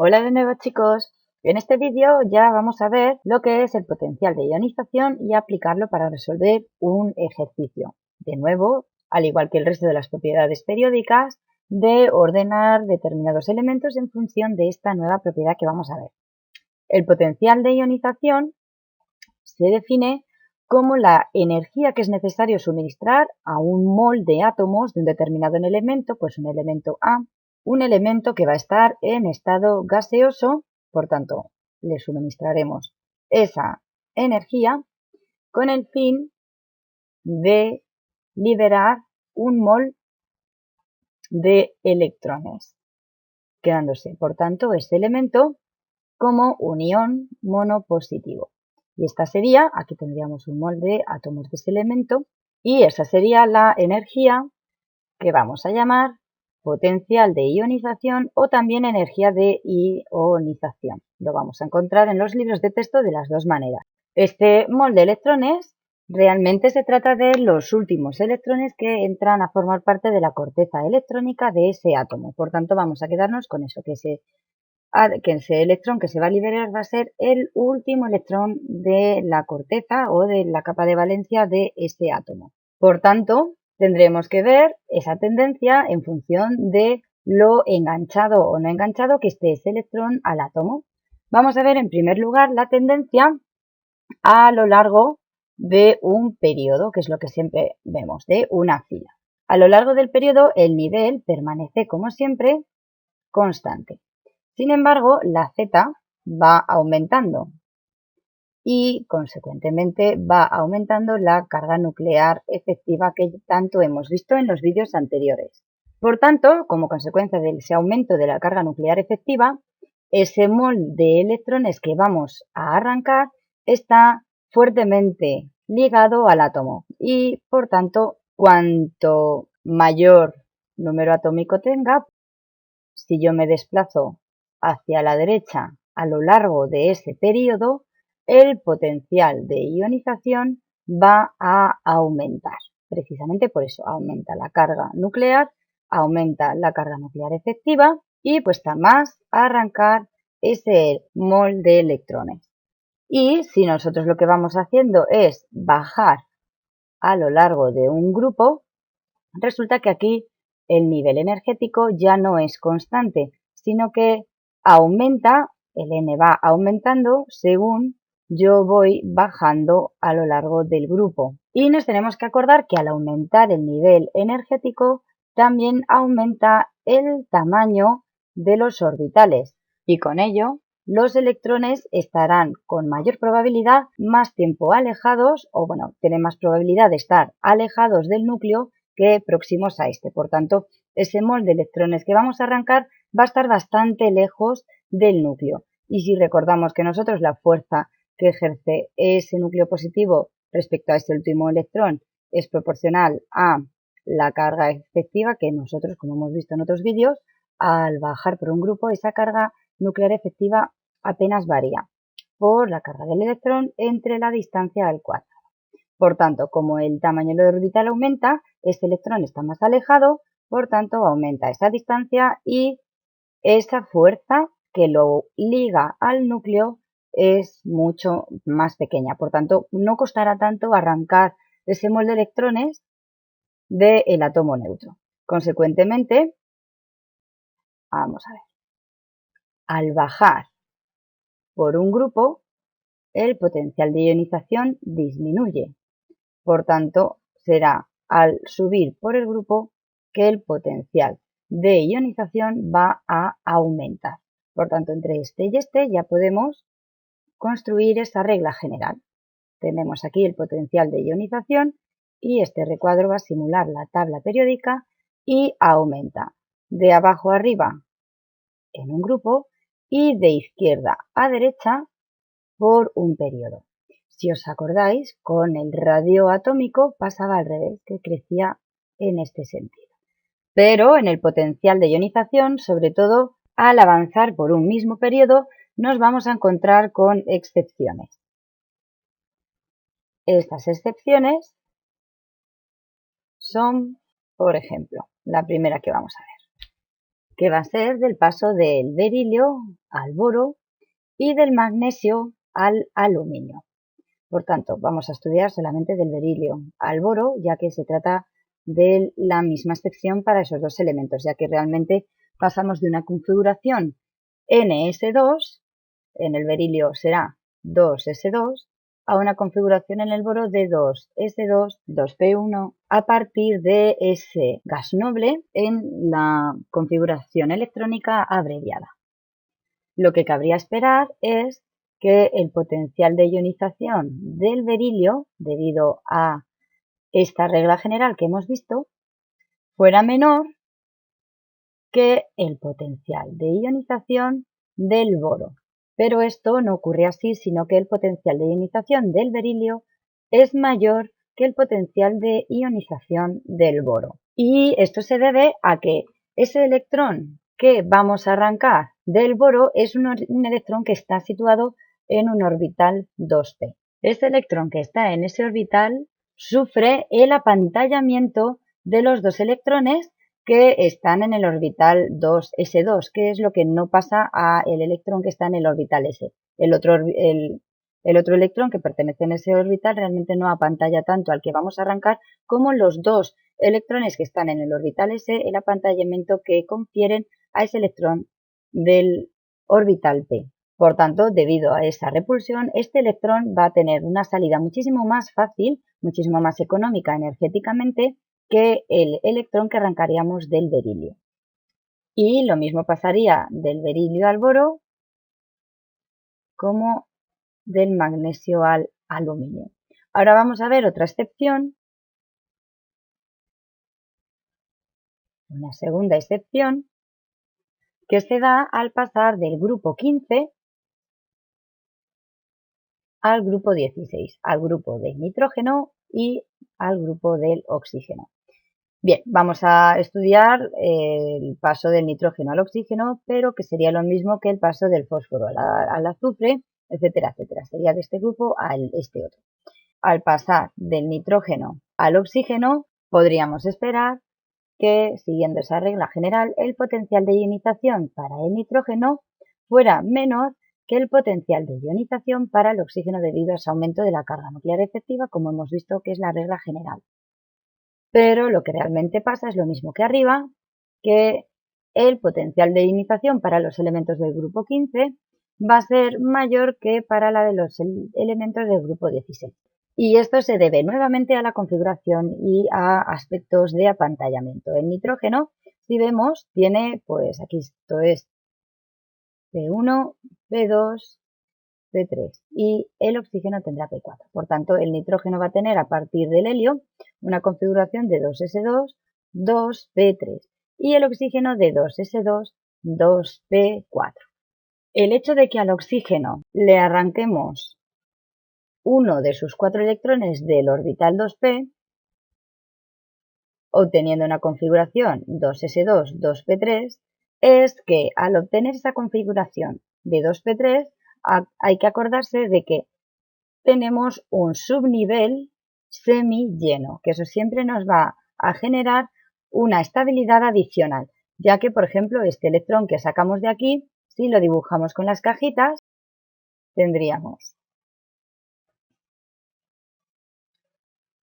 Hola de nuevo chicos, en este vídeo ya vamos a ver lo que es el potencial de ionización y aplicarlo para resolver un ejercicio. De nuevo, al igual que el resto de las propiedades periódicas, de ordenar determinados elementos en función de esta nueva propiedad que vamos a ver. El potencial de ionización se define como la energía que es necesario suministrar a un mol de átomos de un determinado elemento, pues un elemento A, un elemento que va a estar en estado gaseoso, por tanto, le suministraremos esa energía con el fin de liberar un mol de electrones, quedándose, por tanto, este elemento como un ion monopositivo. Y esta sería, aquí tendríamos un mol de átomos de ese elemento, y esa sería la energía que vamos a llamar potencial de ionización o también energía de ionización. Lo vamos a encontrar en los libros de texto de las dos maneras. Este mol de electrones realmente se trata de los últimos electrones que entran a formar parte de la corteza electrónica de ese átomo. Por tanto, vamos a quedarnos con eso, que ese electrón que se va a liberar va a ser el último electrón de la corteza o de la capa de valencia de ese átomo. Por tanto, tendremos que ver esa tendencia en función de lo enganchado o no enganchado que esté ese electrón al átomo. Vamos a ver en primer lugar la tendencia a lo largo de un periodo, que es lo que siempre vemos, de una fila. A lo largo del periodo el nivel permanece como siempre constante. Sin embargo, la Z va aumentando y, consecuentemente, va aumentando la carga nuclear efectiva que tanto hemos visto en los vídeos anteriores. Por tanto, como consecuencia de ese aumento de la carga nuclear efectiva, ese mol de electrones que vamos a arrancar está fuertemente ligado al átomo y, por tanto, cuanto mayor número atómico tenga, si yo me desplazo hacia la derecha a lo largo de ese periodo, el potencial de ionización va a aumentar. Precisamente por eso aumenta la carga nuclear, aumenta la carga nuclear efectiva y cuesta más arrancar ese mol de electrones. Y si nosotros lo que vamos haciendo es bajar a lo largo de un grupo, resulta que aquí el nivel energético ya no es constante, sino que aumenta, el n va aumentando según yo voy bajando a lo largo del grupo. Y nos tenemos que acordar que al aumentar el nivel energético también aumenta el tamaño de los orbitales y con ello los electrones estarán con mayor probabilidad más tiempo alejados o tienen más probabilidad de estar alejados del núcleo que próximos a este. Por tanto, ese mol de electrones que vamos a arrancar va a estar bastante lejos del núcleo. Y si recordamos que nosotros la fuerza que ejerce ese núcleo positivo respecto a este último electrón es proporcional a la carga efectiva que nosotros, como hemos visto en otros vídeos, al bajar por un grupo, esa carga nuclear efectiva apenas varía por la carga del electrón entre la distancia al cuadrado. Por tanto, como el tamaño del orbital aumenta, este electrón está más alejado, por tanto aumenta esa distancia y esa fuerza que lo liga al núcleo es mucho más pequeña. Por tanto, no costará tanto arrancar ese mol de electrones del átomo neutro. Consecuentemente, vamos a ver, al bajar por un grupo, el potencial de ionización disminuye. Por tanto, será al subir por el grupo que el potencial de ionización va a aumentar. Por tanto, entre este y este ya podemos construir esa regla general. Tenemos aquí el potencial de ionización y este recuadro va a simular la tabla periódica y aumenta de abajo a arriba en un grupo y de izquierda a derecha por un periodo. Si os acordáis, con el radio atómico pasaba al revés, que crecía en este sentido. Pero en el potencial de ionización, sobre todo al avanzar por un mismo periodo, nos vamos a encontrar con excepciones. Estas excepciones son, por ejemplo, la primera que vamos a ver, que va a ser del paso del berilio al boro y del magnesio al aluminio. Por tanto, vamos a estudiar solamente del berilio al boro, ya que se trata de la misma excepción para esos dos elementos, ya que realmente pasamos de una configuración NS2, en el berilio será 2S2, a una configuración en el boro de 2S2, 2P1, a partir de ese gas noble en la configuración electrónica abreviada. Lo que cabría esperar es que el potencial de ionización del berilio, debido a esta regla general que hemos visto, fuera menor que el potencial de ionización del boro. Pero esto no ocurre así, sino que el potencial de ionización del berilio es mayor que el potencial de ionización del boro. Y esto se debe a que ese electrón que vamos a arrancar del boro es un electrón que está situado en un orbital 2p. Este electrón que está en ese orbital sufre el apantallamiento de los dos electrones que están en el orbital 2s2, que es lo que no pasa a el electrón que está en el orbital s. El otro electrón que pertenece en ese orbital realmente no apantalla tanto al que vamos a arrancar como los dos electrones que están en el orbital s, el apantallamiento que confieren a ese electrón del orbital p. Por tanto, debido a esa repulsión, este electrón va a tener una salida muchísimo más fácil, muchísimo más económica energéticamente que el electrón que arrancaríamos del berilio. Y lo mismo pasaría del berilio al boro como del magnesio al aluminio. Ahora vamos a ver otra excepción, una segunda excepción, que se da al pasar del grupo 15 al grupo 16, al grupo del nitrógeno y al grupo del oxígeno. Bien, vamos a estudiar el paso del nitrógeno al oxígeno, pero que sería lo mismo que el paso del fósforo al azufre, etcétera, etcétera. Sería de este grupo al este otro. Al pasar del nitrógeno al oxígeno, podríamos esperar que, siguiendo esa regla general, el potencial de ionización para el nitrógeno fuera menor que el potencial de ionización para el oxígeno debido a ese aumento de la carga nuclear efectiva, como hemos visto que es la regla general. Pero lo que realmente pasa es lo mismo que arriba, que el potencial de ionización para los elementos del grupo 15 va a ser mayor que para la de los elementos del grupo 16. Y esto se debe nuevamente a la configuración y a aspectos de apantallamiento. El nitrógeno, si vemos, tiene, pues aquí esto es P1, P2, P3 y el oxígeno tendrá P4. Por tanto, el nitrógeno va a tener a partir del helio una configuración de 2s2, 2p3 y el oxígeno de 2s2, 2p4. El hecho de que al oxígeno le arranquemos uno de sus 4 electrones del orbital 2p, obteniendo una configuración 2s2, 2p3, es que al obtener esa configuración de 2p3 hay que acordarse de que tenemos un subnivel semilleno, que eso siempre nos va a generar una estabilidad adicional, ya que, por ejemplo, este electrón que sacamos de aquí, si lo dibujamos con las cajitas, tendríamos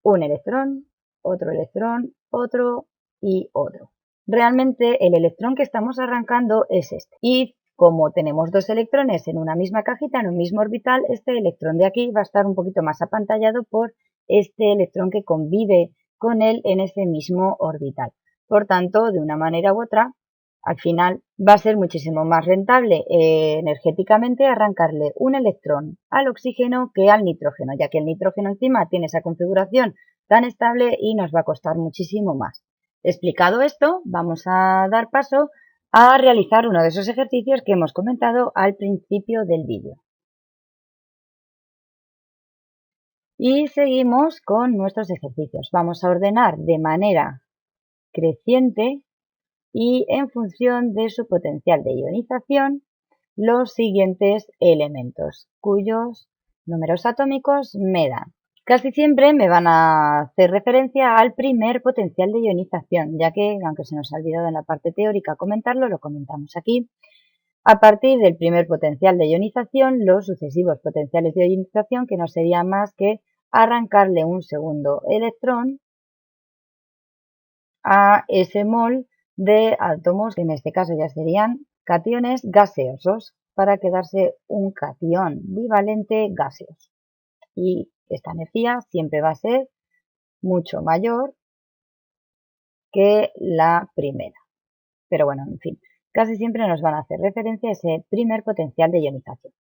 un electrón, otro y otro. Realmente el electrón que estamos arrancando es este. Y como tenemos dos electrones en una misma cajita, en un mismo orbital, este electrón de aquí va a estar un poquito más apantallado por este electrón que convive con él en ese mismo orbital. Por tanto, de una manera u otra, al final va a ser muchísimo más rentable energéticamente arrancarle un electrón al oxígeno que al nitrógeno, ya que el nitrógeno encima tiene esa configuración tan estable y nos va a costar muchísimo más. Explicado esto, vamos a dar paso a realizar uno de esos ejercicios que hemos comentado al principio del vídeo. Y seguimos con nuestros ejercicios. Vamos a ordenar de manera creciente y en función de su potencial de ionización los siguientes elementos, cuyos números atómicos me dan Casi siempre me van a hacer referencia al primer potencial de ionización, ya que, aunque se nos ha olvidado en la parte teórica comentarlo, lo comentamos aquí. A partir del primer potencial de ionización, los sucesivos potenciales de ionización, que no sería más que arrancarle un segundo electrón a ese mol de átomos, que en este caso ya serían cationes gaseosos, para quedarse un catión bivalente gaseoso. Y esta energía siempre va a ser mucho mayor que la primera. Pero bueno, en fin, casi siempre nos van a hacer referencia a ese primer potencial de ionización.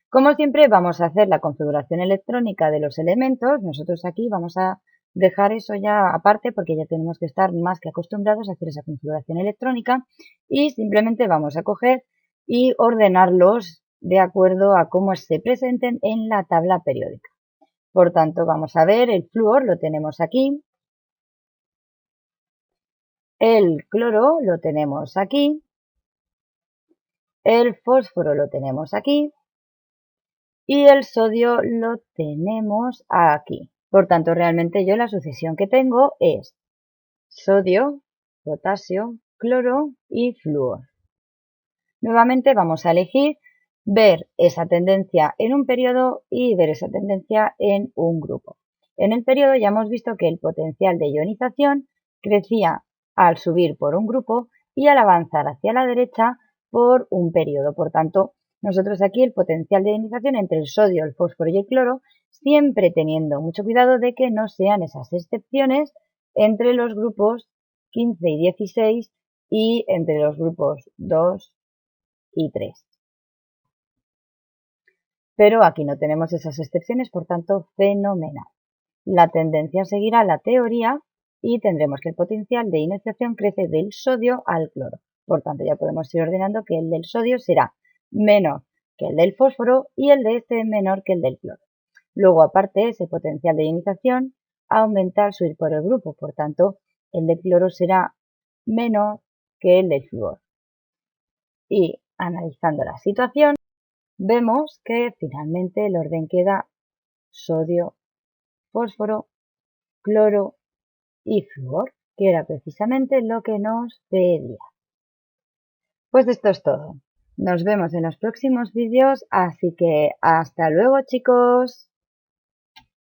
Como siempre, vamos a hacer la configuración electrónica de los elementos. Nosotros aquí vamos a dejar eso ya aparte porque ya tenemos que estar más que acostumbrados a hacer esa configuración electrónica y simplemente vamos a coger y ordenarlos de acuerdo a cómo se presenten en la tabla periódica. Por tanto, vamos a ver, el flúor lo tenemos aquí, el cloro lo tenemos aquí, el fósforo lo tenemos aquí y el sodio lo tenemos aquí. Por tanto, realmente yo la sucesión que tengo es sodio, potasio, cloro y flúor. Nuevamente vamos a elegir ver esa tendencia en un periodo y ver esa tendencia en un grupo. En el periodo ya hemos visto que el potencial de ionización crecía al subir por un grupo y al avanzar hacia la derecha por un periodo. Por tanto, nosotros aquí el potencial de ionización entre el sodio, el fósforo y el cloro, siempre teniendo mucho cuidado de que no sean esas excepciones entre los grupos 15 y 16 y entre los grupos 2 y 3. Pero aquí no tenemos esas excepciones, por tanto, fenomenal. La tendencia seguirá la teoría y tendremos que el potencial de ionización crece del sodio al cloro. Por tanto, ya podemos ir ordenando que el del sodio será menor que el del fósforo y el de este menor que el del cloro. Luego, aparte, ese potencial de ionización aumenta al subir por el grupo. Por tanto, el del cloro será menor que el del flúor. Y analizando la situación, vemos que finalmente el orden queda sodio, fósforo, cloro y flúor, que era precisamente lo que nos pedía. Pues esto es todo. Nos vemos en los próximos vídeos, así que hasta luego, chicos.